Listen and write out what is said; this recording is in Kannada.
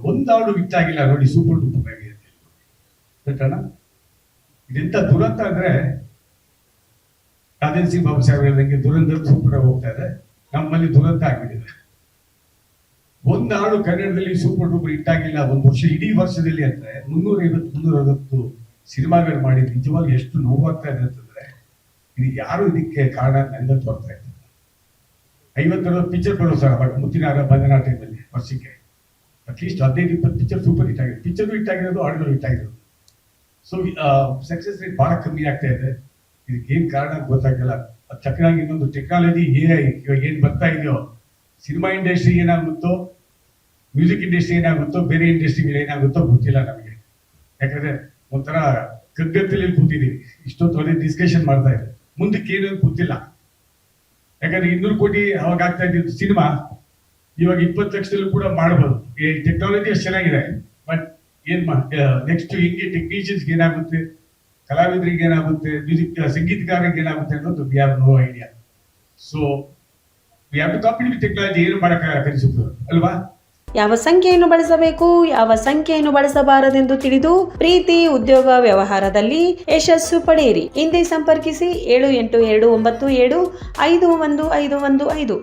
ಒಂದು ಹಾಡು ಹಿಟ್ಟಾಗಿಲ್ಲ ನೋಡಿ, ಸೂಪರ್ ಡೂಪರ್ ಆಗಿದೆ ಅಣ್ಣ. ಇದೆಂತ ದುರಂತ ಅಂದ್ರೆ, ರಾಜೇಂದ್ರ ಸಿಂಗ್ ಬಾಬು ಸಾಹೇಬ್ ಹೇಳಿದಂಗೆ ದುರಂತ ಸೂಪರ್ ಆಗಿ ಹೋಗ್ತಾ ಇದೆ. ನಮ್ಮಲ್ಲಿ ದುರಂತ ಆಗ್ಬಿಟ್ಟಿದೆ. ಒಂದು ಹಾಡು ಕನ್ನಡದಲ್ಲಿ ಸೂಪರ್ ಡೂಪರ್ ಹಿಟ್ಟಾಗಿಲ್ಲ ಒಂದು ವರ್ಷ, ಇಡೀ ವರ್ಷದಲ್ಲಿ ಅಂದ್ರೆ 350-360 ಸಿನಿಮಾಗಳು ಮಾಡಿ ನಿಜವಾಗಿ ಎಷ್ಟು ನೋವಾಗ್ತಾ ಇದೆ ಅಂತಂದ್ರೆ, ಇದು ಯಾರು ಇದಕ್ಕೆ ಕಾರಣ ನನಗೆ ತೋರ್ತಾ ಇದ್ದಾರೆ. 50-60 ಪಿಕ್ಚರ್ ಬರೋ ಸರ್ ಅವಾಗ ಮುತ್ತಿನಾರ ಬಂಧನ ಟೈಮಲ್ಲಿ ವರ್ಷಕ್ಕೆ ಅಟ್ಲೀಸ್ಟ್ 15-20 ಪಿಕ್ಚರ್ ಸೂಪರ್ ಹಿಟ್ ಆಗಿದೆ. ಪಿಕ್ಚರ್ ಹಿಟ್ ಆಗಿರೋದು, ಹಾಡುಗಳು ಹಿಟ್ ಆಗಿರೋದು. ಸೊ ಸಕ್ಸಸ್ ರೇಟ್ ಬಹಳ ಕಮ್ಮಿ ಆಗ್ತಾ ಇದೆ. ಇದಕ್ಕೆ ಏನ್ ಕಾರಣ ಗೊತ್ತಾಗಲ್ಲ. ಅದು ತಕ್ಕನಾಗಿ ಇನ್ನೊಂದು ಟೆಕ್ನಾಲಜಿ AI ಇವಾಗ ಏನ್ ಬರ್ತಾ ಇದೆಯೋ, ಸಿನಿಮಾ ಇಂಡಸ್ಟ್ರಿ ಏನಾಗುತ್ತೋ, ಮ್ಯೂಸಿಕ್ ಇಂಡಸ್ಟ್ರಿ ಏನಾಗುತ್ತೋ, ಬೇರೆ ಇಂಡಸ್ಟ್ರಿಗಳು ಏನಾಗುತ್ತೋ ಗೊತ್ತಿಲ್ಲ ನಮಗೆ. ಯಾಕಂದ್ರೆ ಒಂಥರ ಕಗ್ಗತ್ತಲ್ಲಿ ಕೂತಿದ್ದೀವಿ, ಇಷ್ಟೊತ್ತು ಒಳ್ಳೆ ಡಿಸ್ಕಷನ್ ಮಾಡ್ತಾ ಇದೆ, ಮುಂದಕ್ಕೆ ಏನು ಗೊತ್ತಿಲ್ಲ. ಯಾಕಂದ್ರೆ 200 ಕೋಟಿ ಅವಾಗ ಆಗ್ತಾ ಇದ್ದಿದ್ದು ಸಿನಿಮಾ ಇವಾಗ 20 ಲಕ್ಷದಲ್ಲೂ ಕೂಡ ಮಾಡಬಹುದು. ಈ ಟೆಕ್ನಾಲಜಿ ಅಷ್ಟು ಚೆನ್ನಾಗಿದೆ. ಬಟ್ ಏನ್ ನೆಕ್ಸ್ಟ್ ಹಿಂಗೆ ಟೆಕ್ನಿಷಿಯನ್ಸ್ಗೆ ಏನಾಗುತ್ತೆ, ಕಲಾವಿದರಿಗೆ ಏನಾಗುತ್ತೆ, ಸಂಗೀತಗಾರರಿಗೆ ಏನಾಗುತ್ತೆ ಅನ್ನೋದು we have no idea. So we have to compete with technology. ಏನು ಮಾಡಕ್ಕಾಗಲ್ಲ ಸೂಪರ್ ಅಲ್ವಾ? ಯಾವ ಸಂಖ್ಯೆಯನ್ನು ಬಳಸಬೇಕು, ಯಾವ ಸಂಖ್ಯೆಯನ್ನು ಬಳಸಬಾರದೆಂದು ತಿಳಿದು ಪ್ರೀತಿ, ಉದ್ಯೋಗ, ವ್ಯವಹಾರದಲ್ಲಿ ಯಶಸ್ಸು ಪಡೆಯಿರಿ. ಹಿಂದೆ ಸಂಪರ್ಕಿಸಿ 7829751515.